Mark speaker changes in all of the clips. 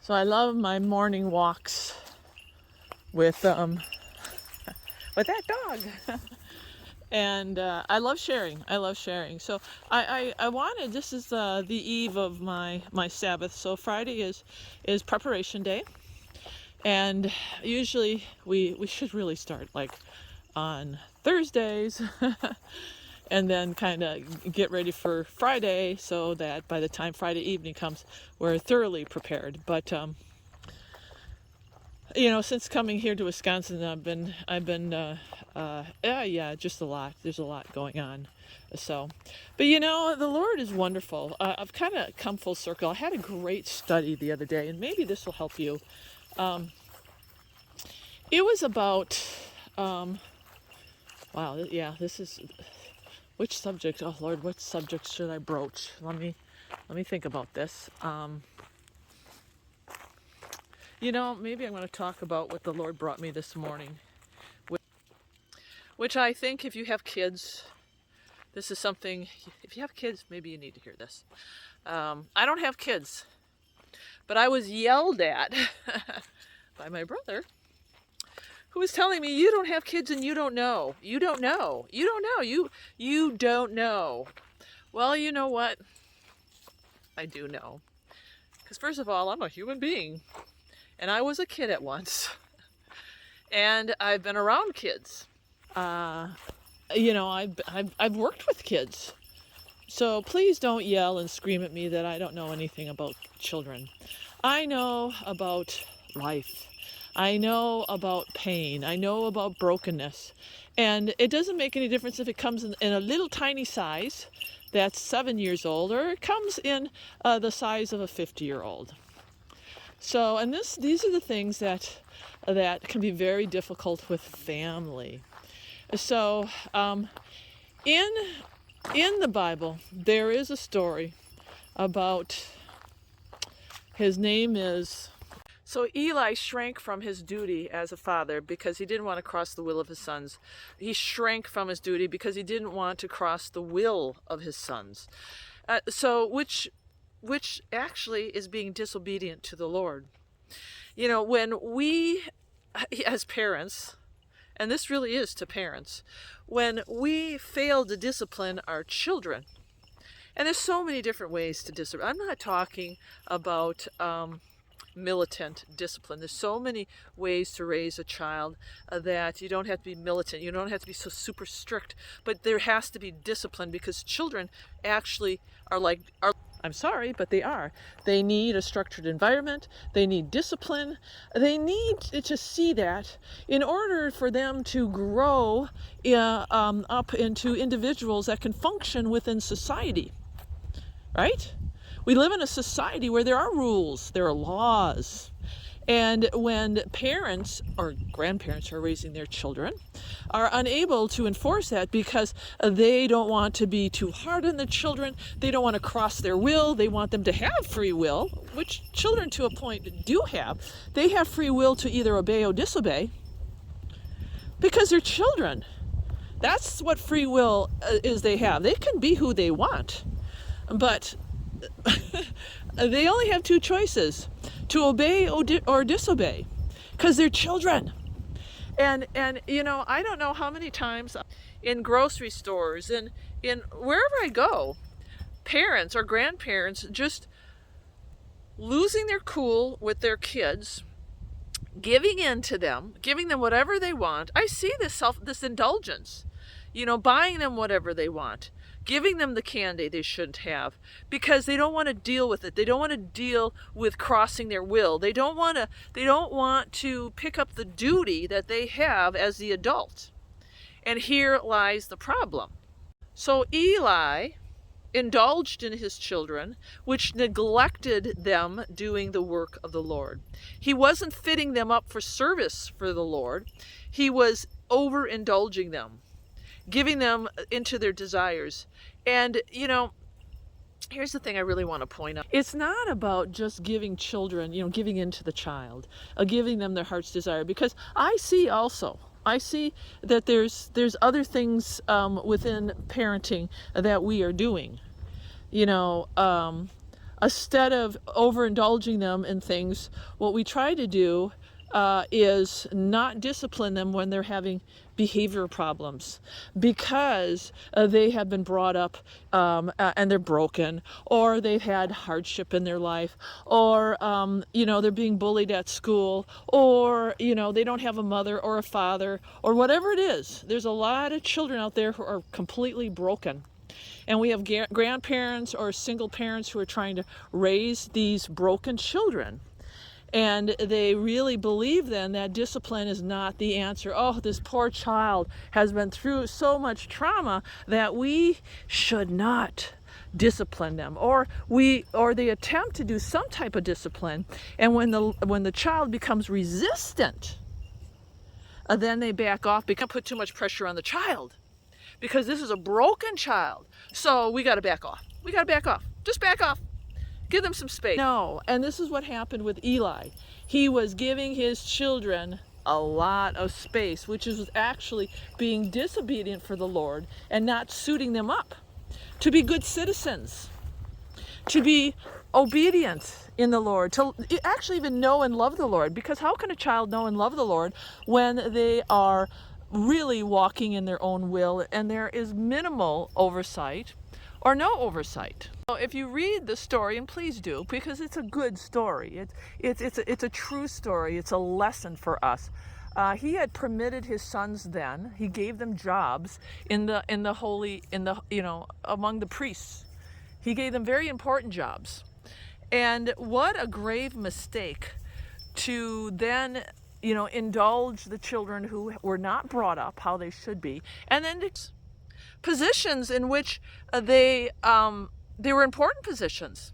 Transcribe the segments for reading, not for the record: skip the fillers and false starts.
Speaker 1: So I love my morning walks with with that dog. And I love sharing. I love sharing. So I wanted, this is the eve of my Sabbath. So Friday is preparation day. And usually we should really start like on Thursdays and then kind of get ready for Friday so that by the time Friday evening comes, we're thoroughly prepared. But since coming here to Wisconsin, yeah, just a lot. There's a lot going on. So, but the Lord is wonderful. I've kind of come full circle. I had a great study the other day, and maybe this will help you. It was about, wow, yeah, this is, which subject? Oh Lord, what subject should I broach? Let me think about this. Maybe I'm going to talk about what the Lord brought me this morning, which I think if you have kids, this is something, if you have kids, maybe you need to hear this. I don't have kids, but I was yelled at by my brother, who was telling me, you don't have kids and you don't know. You don't know. You don't know. You don't know. Well, you know what? I do know. Because first of all, I'm a human being. And I was a kid at once. And I've been around kids. I've worked with kids. So please don't yell and scream at me that I don't know anything about children. I know about life. I know about pain. I know about brokenness. And it doesn't make any difference if it comes in a little tiny size that's 7 years old, or it comes in the size of a 50-year-old. So, and these are the things that can be very difficult with family. So, in the Bible, there is a story about, his name is, so Eli shrank from his duty as a father because he didn't want to cross the will of his sons. He shrank from his duty because he didn't want to cross the will of his sons. Which actually is being disobedient to the Lord. When we, as parents, and this really is to parents, when we fail to discipline our children, and there's so many different ways to discipline. I'm not talking about militant discipline. There's so many ways to raise a child that you don't have to be militant. You don't have to be so super strict, but there has to be discipline, because children actually are I'm sorry, but they are. They need a structured environment. They need discipline. They need to see that in order for them to grow up into individuals that can function within society, right? We live in a society where there are rules, there are laws. And when parents or grandparents who are raising their children are unable to enforce that because they don't want to be too hard on the children, they don't want to cross their will, they want them to have free will, which children to a point do have. They have free will to either obey or disobey because they're children. That's what free will is they have. They can be who they want, but they only have two choices: to obey or disobey, because they're children. And I don't know how many times in grocery stores and in wherever I go, parents or grandparents just losing their cool with their kids, giving in to them, giving them whatever they want. I see this indulgence, buying them whatever they want, giving them the candy they shouldn't have, because they don't want to deal with it. They don't want to deal with crossing their will. They don't want to pick up the duty that they have as the adult. And here lies the problem. So Eli indulged in his children, which neglected them doing the work of the Lord. He wasn't fitting them up for service for the Lord. He was overindulging them, giving them into their desires. And, here's the thing I really want to point out. It's not about just giving children, giving into the child, giving them their heart's desire, because I see that there's other things within parenting that we are doing. instead of overindulging them in things, what we try to do is not discipline them when they're having behavior problems, because they have been brought up and they're broken, or they've had hardship in their life, or they're being bullied at school, or they don't have a mother or a father, or whatever it is. There's a lot of children out there who are completely broken. And we have grandparents or single parents who are trying to raise these broken children. And they really believe then that discipline is not the answer. Oh, this poor child has been through so much trauma that we should not discipline them, or they attempt to do some type of discipline, and when the child becomes resistant, then they back off because they put too much pressure on the child, because this is a broken child. So we got to back off. We got to back off. Just back off. Give them some space. No, and this is what happened with Eli. He was giving his children a lot of space, which is actually being disobedient for the Lord and not suiting them up to be good citizens, to be obedient in the Lord, to actually even know and love the Lord. Because how can a child know and love the Lord when they are really walking in their own will and there is minimal oversight or no oversight? So if you read the story, and please do, because it's a good story, it's a true story, it's a lesson for us. He had permitted his sons then, he gave them jobs in the among the priests. He gave them very important jobs. And what a grave mistake to then indulge the children who were not brought up how they should be, and then positions in which they were important positions.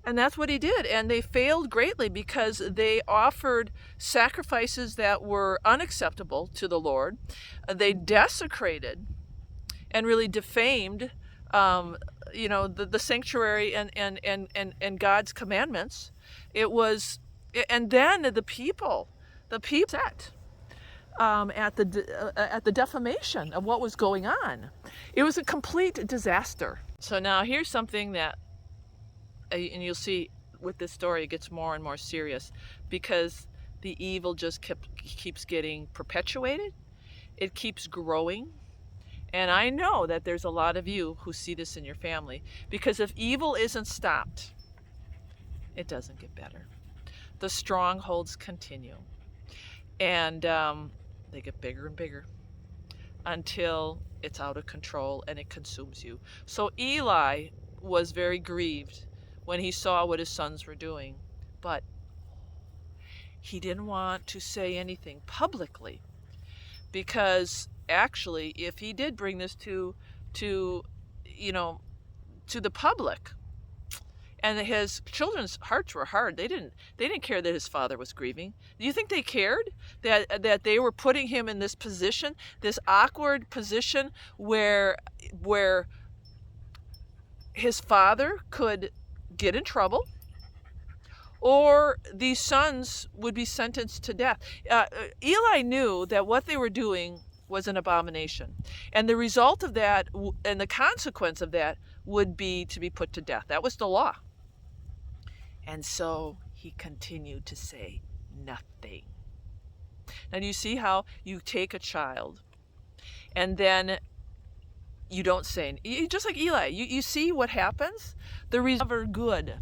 Speaker 1: And that's what he did. And they failed greatly because they offered sacrifices that were unacceptable to the Lord. They desecrated and really defamed the sanctuary and God's commandments. And then the people set at the defamation of what was going on. It was a complete disaster. So now here's something that, and you'll see with this story, it gets more and more serious, because the evil just keeps getting perpetuated. It keeps growing. And I know that there's a lot of you who see this in your family, because if evil isn't stopped, it doesn't get better. The strongholds continue. And they get bigger and bigger until it's out of control and it consumes you. So Eli was very grieved when he saw what his sons were doing, but he didn't want to say anything publicly, because actually if he did bring this to the public, and his children's hearts were hard. They didn't care that his father was grieving. Do you think they cared that they were putting him in this position, this awkward position where his father could get in trouble, or these sons would be sentenced to death? Eli knew that what they were doing was an abomination, and the result of that and the consequence of that would be to be put to death. That was the law. And so he continued to say nothing. Now, do you see how you take a child and then you don't say, just like Eli, you see what happens? The reason are good.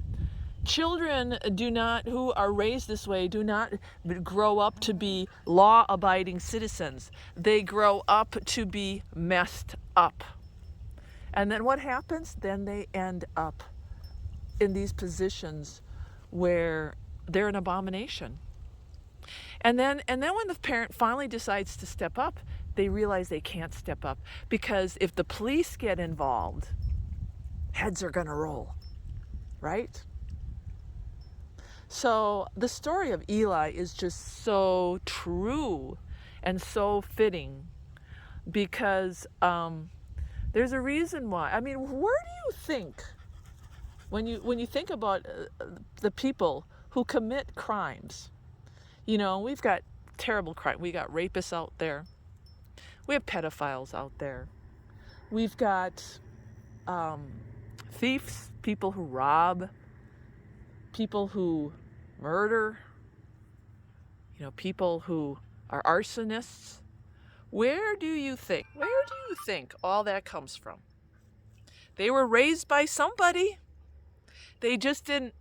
Speaker 1: Children who are raised this way do not grow up to be law-abiding citizens. They grow up to be messed up. And then what happens? Then they end up in these positions where they're an abomination. And then when the parent finally decides to step up, they realize they can't step up, because if the police get involved, heads are going to roll, right? So the story of Eli is just so true and so fitting, because there's a reason why. I mean, where do you think, when you think about the people who commit crimes, we've got terrible crime. We got rapists out there. We have pedophiles out there. We've got thieves, people who rob. people who murder, people who are arsonists. Where do you think all that comes from? They were raised by somebody. They just didn't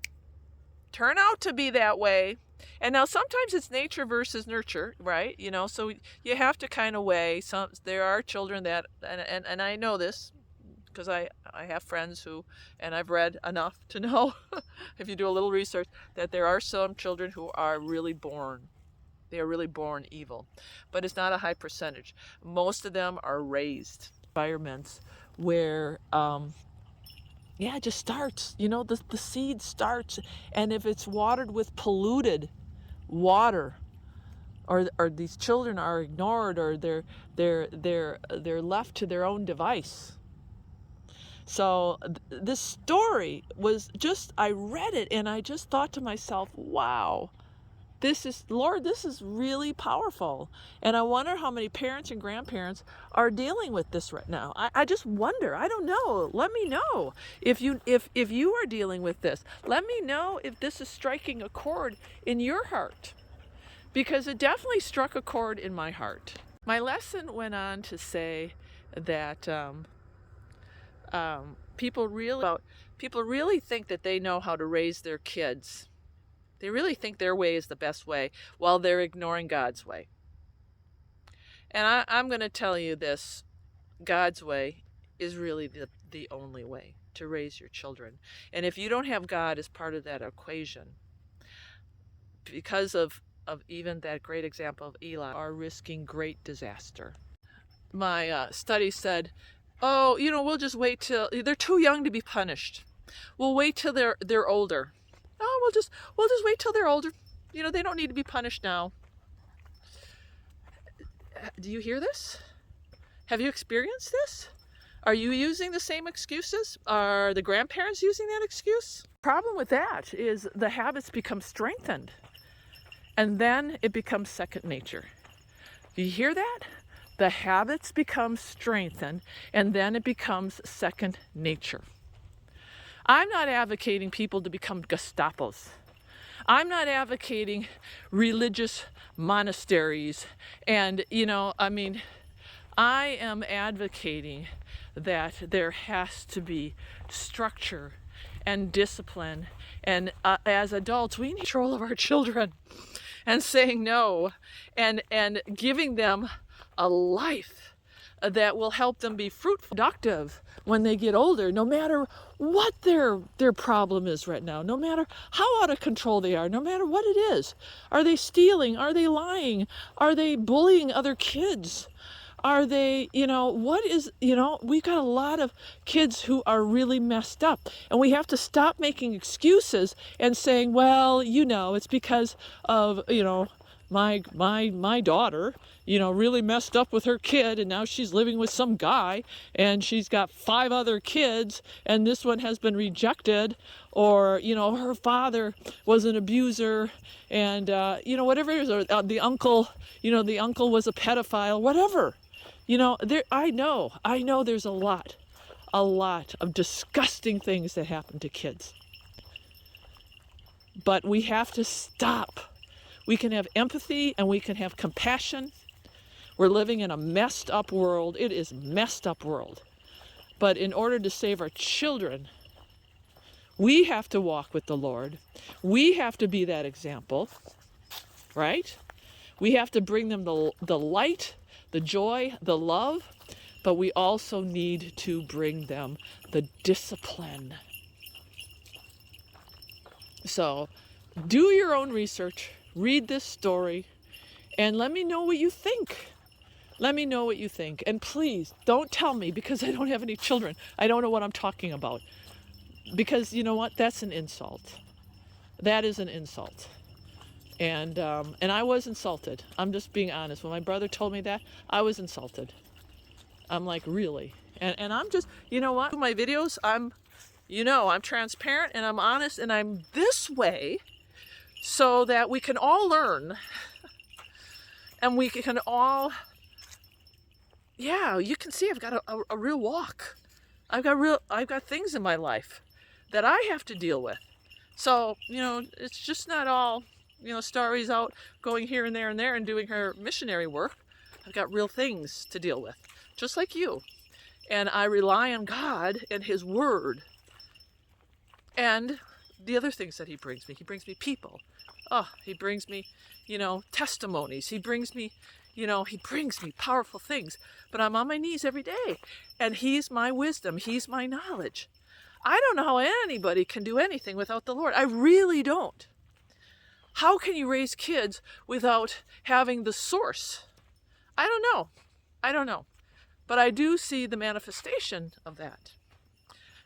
Speaker 1: turn out to be that way. And now sometimes it's nature versus nurture, right? So you have to kind of weigh. There are children that, and I know this because I have friends who, and I've read enough to know, if you do a little research, that there are some children who are really born. They are really born evil. But it's not a high percentage. Most of them are raised environments where, it just starts. The seed starts. And if it's watered with polluted water, or these children are ignored, or they're left to their own device. So this story was just, I read it and I just thought to myself, wow, this is really powerful. And I wonder how many parents and grandparents are dealing with this right now. I just wonder. I don't know. Let me know if you are dealing with this. Let me know if this is striking a chord in your heart, because it definitely struck a chord in my heart. My lesson went on to say that people really think that they know how to raise their kids. They really think their way is the best way while they're ignoring God's way. And I'm going to tell you this, God's way is really the only way to raise your children. And if you don't have God as part of that equation, because of even that great example of Eli, are risking great disaster. My study said, we'll just wait till they're too young to be punished. We'll wait till they're older. Oh, we'll just wait till they're older. They don't need to be punished now. Do you hear this? Have you experienced this? Are you using the same excuses? Are the grandparents using that excuse? Problem with that is the habits become strengthened, and then it becomes second nature. Do you hear that? The habits become strengthened, and then it becomes second nature. I'm not advocating people to become Gestapos. I'm not advocating religious monasteries. And, I am advocating that there has to be structure and discipline. And as adults, we need control of our children and saying no and giving them a life that will help them be fruitful, productive when they get older, no matter what their problem is right now, no matter how out of control they are, no matter what it is. Are they stealing? Are they lying? Are they bullying other kids? Are they, we've got a lot of kids who are really messed up, and we have to stop making excuses and saying, well, it's because of, my daughter, really messed up with her kid, and now she's living with some guy, and she's got 5 other kids, and this one has been rejected, or, her father was an abuser, and, whatever it is, or the uncle was a pedophile, whatever. I know there's a lot of disgusting things that happen to kids. But we have to stop. We can have empathy and we can have compassion. We're living in a messed up world. It is a messed up world. But in order to save our children, we have to walk with the Lord. We have to be that example, right? We have to bring them the light, the joy, the love, but we also need to bring them the discipline. So do your own research, read this story, and let me know what you think. Let me know what you think. And please, don't tell me, because I don't have any children. I don't know what I'm talking about. Because you know what? That's an insult. That is an insult. And I was insulted. I'm just being honest. When my brother told me that, I was insulted. I'm like, really? And I'm just, you know what? My videos, I'm transparent and I'm honest and I'm this way so that we can all learn. And we can all, you can see I've got a real walk. I've got things in my life that I have to deal with. So, it's just not all, Starry's out going here and there and doing her missionary work. I've got real things to deal with, just like you. And I rely on God and His Word. And the other things that He brings me people. Oh, He brings me, testimonies. He brings me powerful things. But I'm on my knees every day. And He's my wisdom. He's my knowledge. I don't know how anybody can do anything without the Lord. I really don't. How can you raise kids without having the source? I don't know. But I do see the manifestation of that.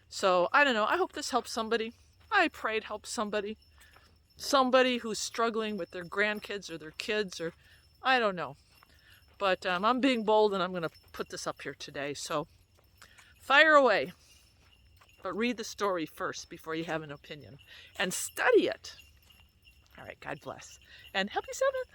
Speaker 1: So, I don't know. I hope this helps somebody. I pray it helps somebody. Somebody who's struggling with their grandkids or their kids, or I don't know. But I'm being bold and I'm going to put this up here today. So, fire away. But read the story first before you have an opinion. And study it. All right, God bless. And happy Sabbath.